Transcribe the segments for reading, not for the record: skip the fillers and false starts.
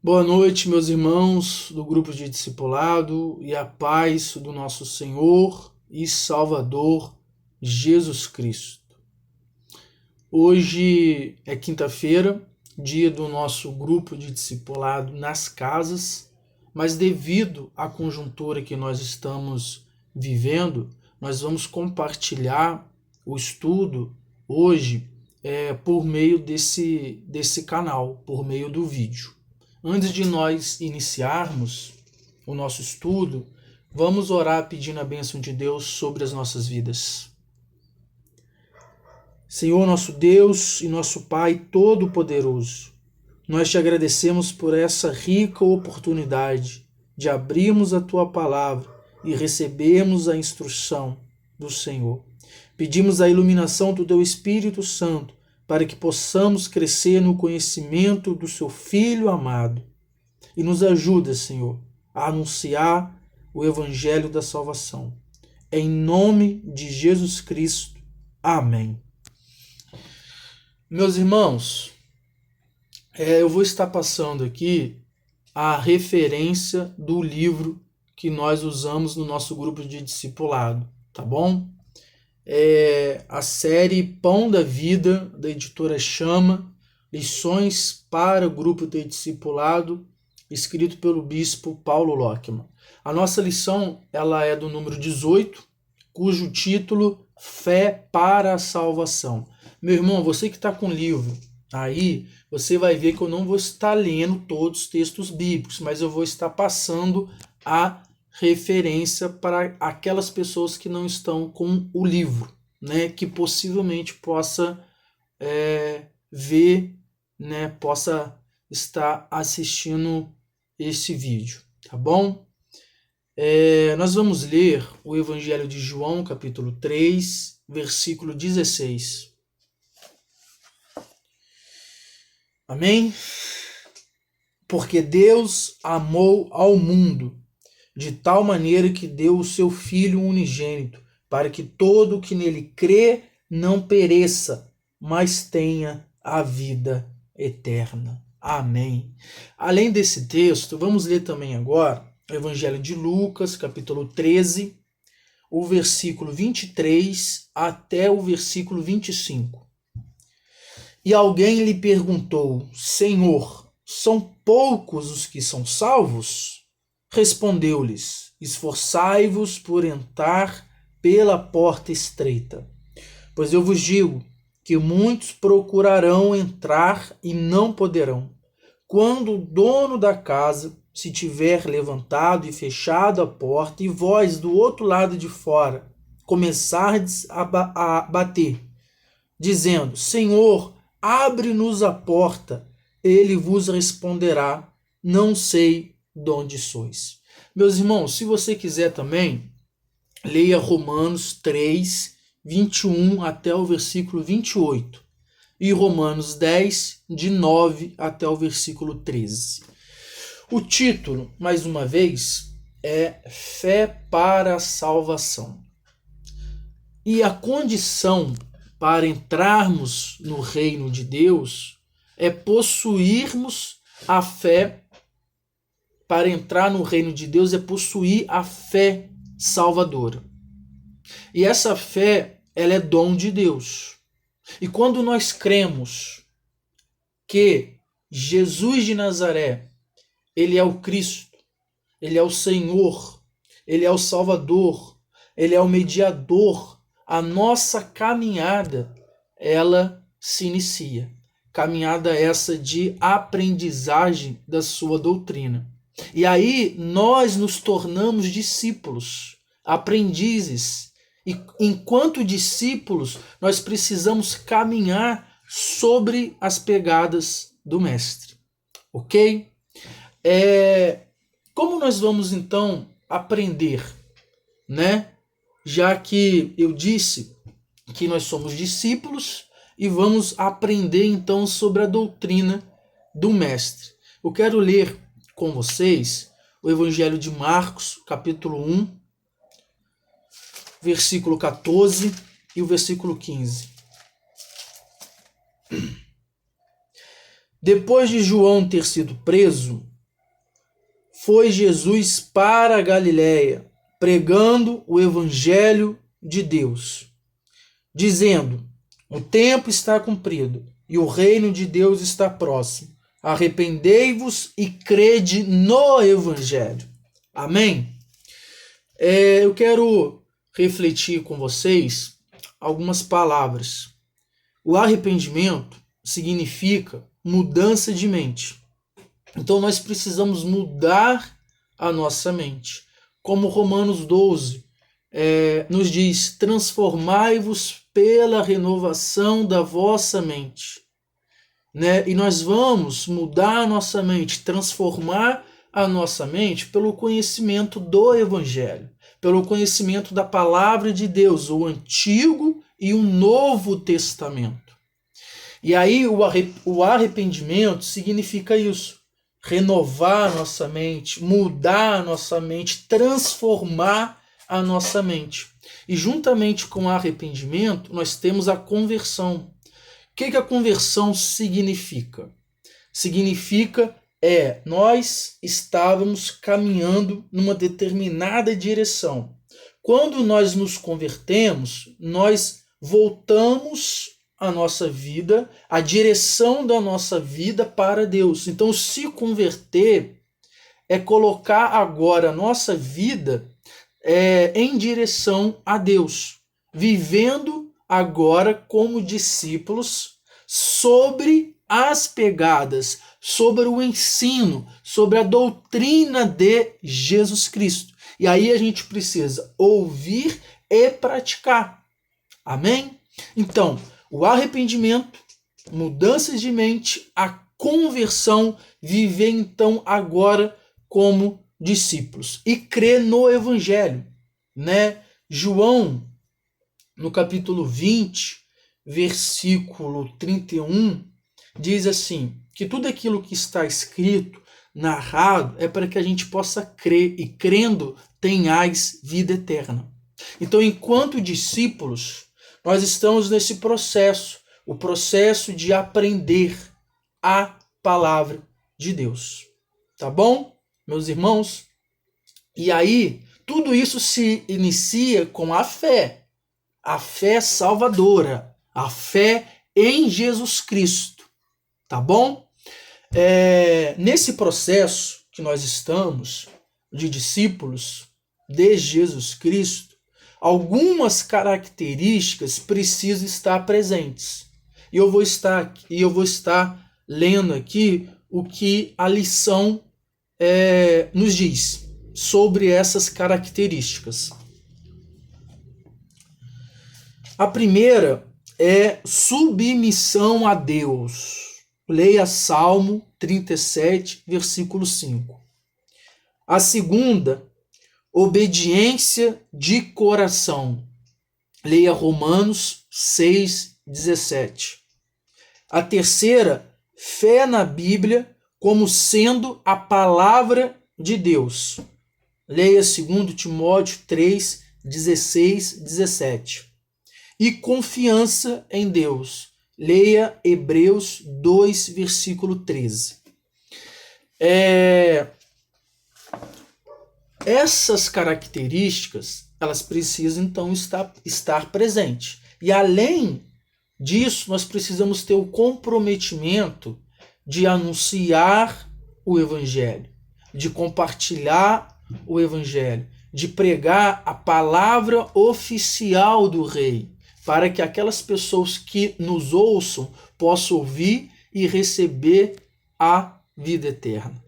Boa noite, meus irmãos do grupo de discipulado e a paz do nosso Senhor e Salvador Jesus Cristo. Hoje é quinta-feira, dia do nosso grupo de discipulado nas casas, mas devido à conjuntura que nós estamos vivendo, nós vamos compartilhar o estudo hoje por meio desse canal, por meio do vídeo. Antes de nós iniciarmos o nosso estudo, vamos orar pedindo a bênção de Deus sobre as nossas vidas. Senhor, nosso Deus e nosso Pai Todo-Poderoso, nós te agradecemos por essa rica oportunidade de abrirmos a Tua Palavra e recebermos a instrução do Senhor. Pedimos a iluminação do Teu Espírito Santo para que possamos crescer no conhecimento do Seu Filho amado. E nos ajuda, Senhor, a anunciar o Evangelho da salvação. Em nome de Jesus Cristo. Amém. Meus irmãos, eu vou estar passando aqui a referência do livro que nós usamos no nosso grupo de discipulado, tá bom? A série Pão da Vida, da editora Chama, lições para o grupo de discipulado, escrito pelo bispo Paulo Lockman. A nossa lição ela é do número 18, cujo título Fé para a Salvação. Meu irmão, você que está com o livro aí, você vai ver que eu não vou estar lendo todos os textos bíblicos, mas eu vou estar passando a referência para aquelas pessoas que não estão com o livro, né, que possivelmente possa ver, né, possa estar assistindo esse vídeo, tá bom? Nós vamos ler o Evangelho de João, capítulo 3, versículo 16. Amém? Porque Deus amou ao mundo de tal maneira que deu o seu Filho unigênito, para que todo o que nele crê não pereça, mas tenha a vida eterna. Amém. Além desse texto, vamos ler também agora o Evangelho de Lucas, capítulo 13, o versículo 23 até o versículo 25. E alguém lhe perguntou: Senhor, são poucos os que são salvos? Respondeu-lhes: Esforçai-vos por entrar pela porta estreita. Pois eu vos digo que muitos procurarão entrar e não poderão. Quando o dono da casa se tiver levantado e fechado a porta, e vós do outro lado de fora começardes a bater, dizendo: Senhor, abre-nos a porta, ele vos responderá: não sei de onde sois. Meus irmãos, se você quiser também, leia Romanos 3, 21 até o versículo 28 e Romanos 10, de 9 até o versículo 13. O título, mais uma vez, é Fé para a Salvação. E a condição para entrarmos no reino de Deus é possuirmos a fé. Para entrar no reino de Deus é possuir a fé salvadora. E essa fé, ela é dom de Deus. E quando nós cremos que Jesus de Nazaré, ele é o Cristo, ele é o Senhor, ele é o Salvador, ele é o mediador, a nossa caminhada, ela se inicia. Caminhada essa de aprendizagem da sua doutrina. E aí nós nos tornamos discípulos, aprendizes. E enquanto discípulos, nós precisamos caminhar sobre as pegadas do Mestre. Ok? Como nós vamos então aprender, né? Já que eu disse que nós somos discípulos e vamos aprender então sobre a doutrina do Mestre. Eu quero ler com vocês o Evangelho de Marcos, capítulo 1, versículo 14 e o versículo 15. Depois de João ter sido preso, foi Jesus para a Galiléia, pregando o evangelho de Deus, dizendo: o tempo está cumprido e o reino de Deus está próximo. Arrependei-vos e crede no evangelho. Amém? Eu quero refletir com vocês algumas palavras. O arrependimento significa mudança de mente. Então nós precisamos mudar a nossa mente. Como Romanos 12 nos diz: transformai-vos pela renovação da vossa mente. Né? E nós vamos mudar a nossa mente, transformar a nossa mente pelo conhecimento do Evangelho, pelo conhecimento da palavra de Deus, o Antigo e o Novo Testamento. E aí o arrependimento significa isso: renovar a nossa mente, mudar a nossa mente, transformar a nossa mente. E juntamente com o arrependimento, nós temos a conversão. O que a conversão significa? Significa nós estávamos caminhando numa determinada direção. Quando nós nos convertemos, nós voltamos a nossa vida, a direção da nossa vida para Deus. Então, se converter é colocar agora a nossa vida em direção a Deus, vivendo agora como discípulos sobre as pegadas, sobre o ensino, sobre a doutrina de Jesus Cristo. E aí a gente precisa ouvir e praticar. Amém? Então, o arrependimento, mudanças de mente, a conversão, viver então agora como discípulos e crer no Evangelho, né? João, no capítulo 20, versículo 31, diz assim, que tudo aquilo que está escrito, narrado, é para que a gente possa crer, e crendo tenhais vida eterna. Então, enquanto discípulos, nós estamos nesse processo, o processo de aprender a palavra de Deus. Tá bom, meus irmãos? E aí, tudo isso se inicia com a fé salvadora, a fé em Jesus Cristo. Tá bom? Nesse processo que nós estamos, de discípulos de Jesus Cristo, algumas características precisam estar presentes. E eu vou estar lendo aqui o que a lição nos diz sobre essas características. A primeira é submissão a Deus. Leia Salmo 37, versículo 5. A segunda, obediência de coração. Leia Romanos 6, 17. A terceira, fé na Bíblia como sendo a palavra de Deus. Leia 2 Timóteo 3, 16, 17. E confiança em Deus. Leia Hebreus 2, versículo 13. Essas características, elas precisam então estar presentes. E além disso, nós precisamos ter o comprometimento de anunciar o Evangelho, de compartilhar o Evangelho, de pregar a palavra oficial do Rei, para que aquelas pessoas que nos ouçam possam ouvir e receber a vida eterna.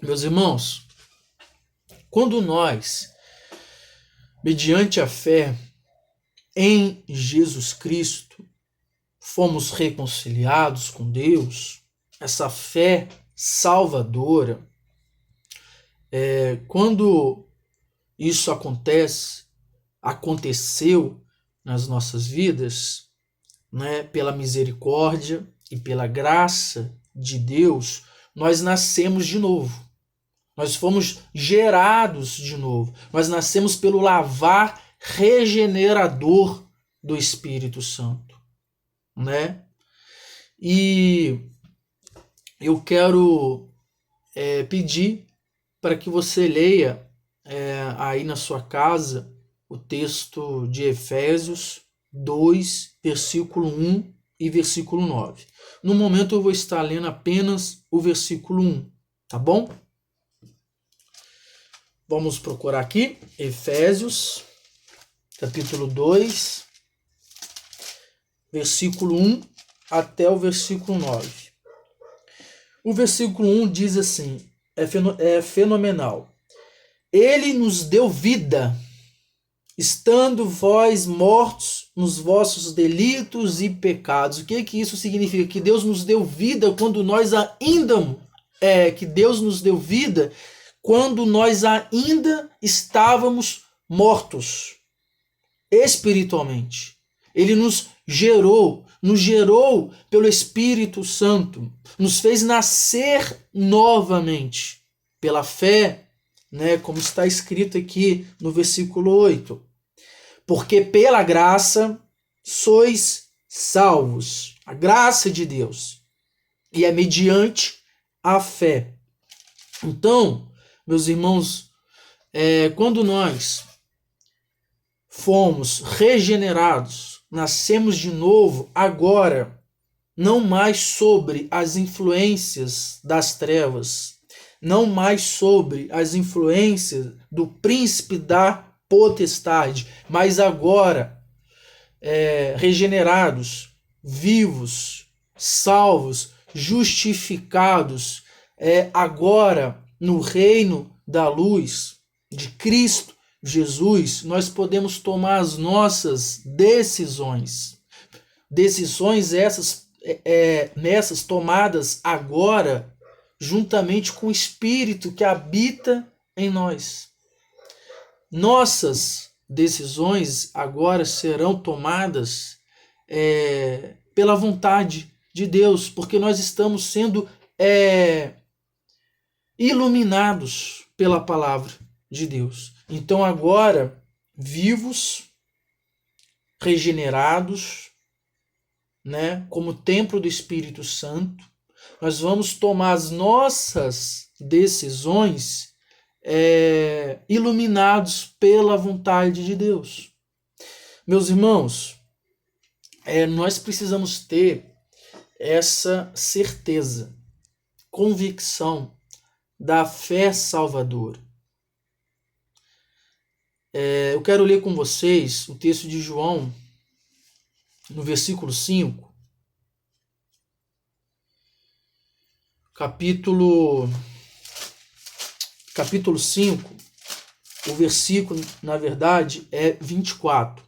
Meus irmãos, quando nós, mediante a fé em Jesus Cristo, fomos reconciliados com Deus, essa fé salvadora, quando isso aconteceu nas nossas vidas, né, pela misericórdia e pela graça de Deus, nós nascemos de novo. Nós fomos gerados de novo. Nós nascemos pelo lavar regenerador do Espírito Santo, né? E eu quero pedir para que você leia aí na sua casa o texto de Efésios 2, versículo 1 e versículo 9. No momento eu vou estar lendo apenas o versículo 1, tá bom? Vamos procurar aqui, Efésios, capítulo 2, versículo 1 até o versículo 9. O versículo 1 diz assim, é fenomenal. Ele nos deu vida, estando vós mortos nos vossos delitos e pecados. O que isso significa? Que Deus nos deu vida quando nós ainda estávamos mortos espiritualmente. Ele nos gerou pelo Espírito Santo, nos fez nascer novamente pela fé, né, como está escrito aqui no versículo 8. Porque pela graça sois salvos, a graça de Deus, e é mediante a fé. Então, meus irmãos, quando nós fomos regenerados, nascemos de novo, agora, não mais sobre as influências das trevas, não mais sobre as influências do príncipe da potestade, mas agora regenerados, vivos, salvos, justificados, agora no reino da luz de Cristo Jesus, nós podemos tomar as nossas decisões. Decisões essas tomadas agora, juntamente com o Espírito que habita em nós. Nossas decisões agora serão tomadas pela vontade de Deus, porque nós estamos sendo iluminados pela palavra de Deus. Então agora, vivos, regenerados, né, como templo do Espírito Santo, nós vamos tomar as nossas decisões iluminados pela vontade de Deus. Meus irmãos, nós precisamos ter essa certeza, convicção da fé salvadora. Eu quero ler com vocês o texto de João, no versículo 5, capítulo 5, o versículo, na verdade, é 24.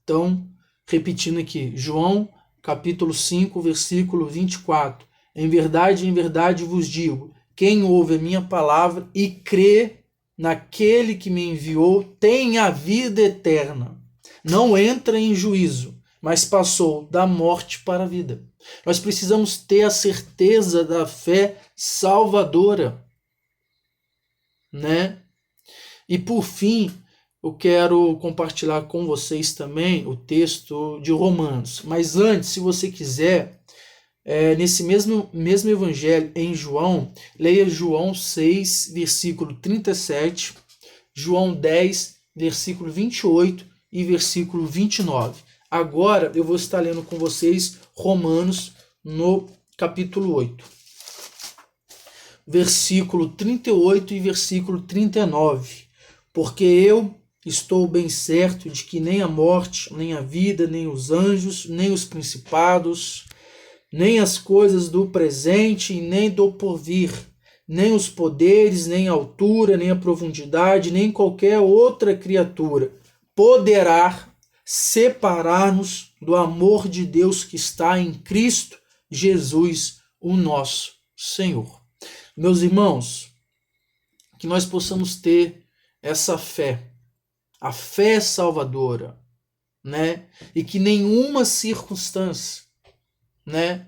Então, repetindo aqui, João, capítulo 5, versículo 24. Em verdade vos digo, quem ouve a minha palavra e crê naquele que me enviou tem a vida eterna. Não entra em juízo, mas passou da morte para a vida. Nós precisamos ter a certeza da fé salvadora, né? E por fim, eu quero compartilhar com vocês também o texto de Romanos. Mas antes, se você quiser, nesse mesmo evangelho em João, leia João 6, versículo 37, João 10, versículo 28 e versículo 29. Agora eu vou estar lendo com vocês Romanos no capítulo 8. Versículo 38 e versículo 39. Porque eu estou bem certo de que nem a morte, nem a vida, nem os anjos, nem os principados, nem as coisas do presente e nem do porvir, nem os poderes, nem a altura, nem a profundidade, nem qualquer outra criatura poderá separar-nos do amor de Deus que está em Cristo Jesus, o nosso Senhor. Meus irmãos, que nós possamos ter essa fé, a fé salvadora, né? E que nenhuma circunstância, né,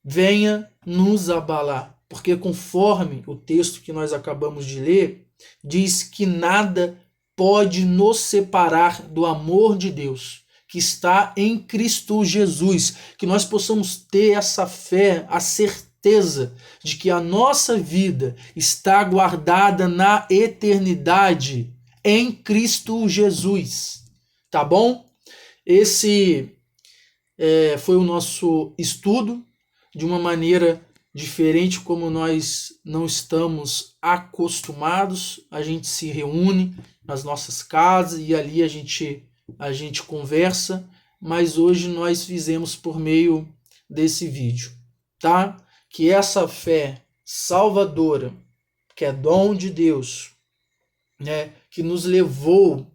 venha nos abalar, porque conforme o texto que nós acabamos de ler, diz que nada pode nos separar do amor de Deus que está em Cristo Jesus, que nós possamos ter essa fé, a certeza certeza de que a nossa vida está guardada na eternidade em Cristo Jesus. Tá bom? Esse foi o nosso estudo de uma maneira diferente, como nós não estamos acostumados. A gente se reúne nas nossas casas e ali a gente conversa, mas hoje nós fizemos por meio desse vídeo, tá? Que essa fé salvadora, que é dom de Deus, né, que nos levou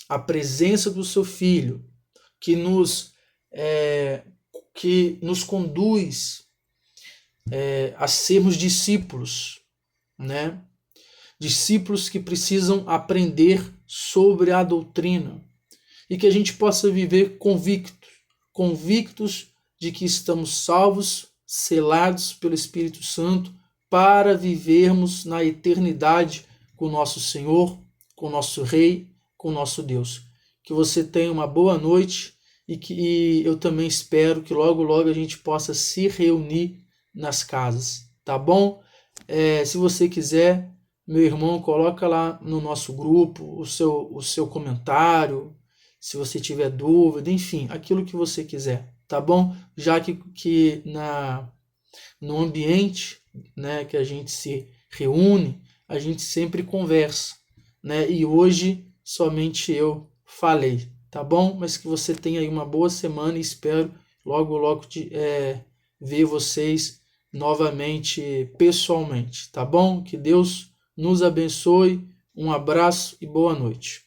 à presença do seu Filho, que nos conduz a sermos discípulos, né? Discípulos que precisam aprender sobre a doutrina e que a gente possa viver convictos de que estamos salvos, selados pelo Espírito Santo para vivermos na eternidade com o nosso Senhor, com o nosso Rei, com o nosso Deus. Que você tenha uma boa noite e que eu também espero que logo a gente possa se reunir nas casas, tá bom? Se você quiser, meu irmão, coloca lá no nosso grupo o seu comentário, se você tiver dúvida, enfim, aquilo que você quiser, tá bom? Já que no ambiente, né, que a gente se reúne, a gente sempre conversa, né? E hoje somente eu falei, tá bom? Mas que você tenha aí uma boa semana e espero logo ver vocês novamente pessoalmente, tá bom? Que Deus nos abençoe, um abraço e boa noite.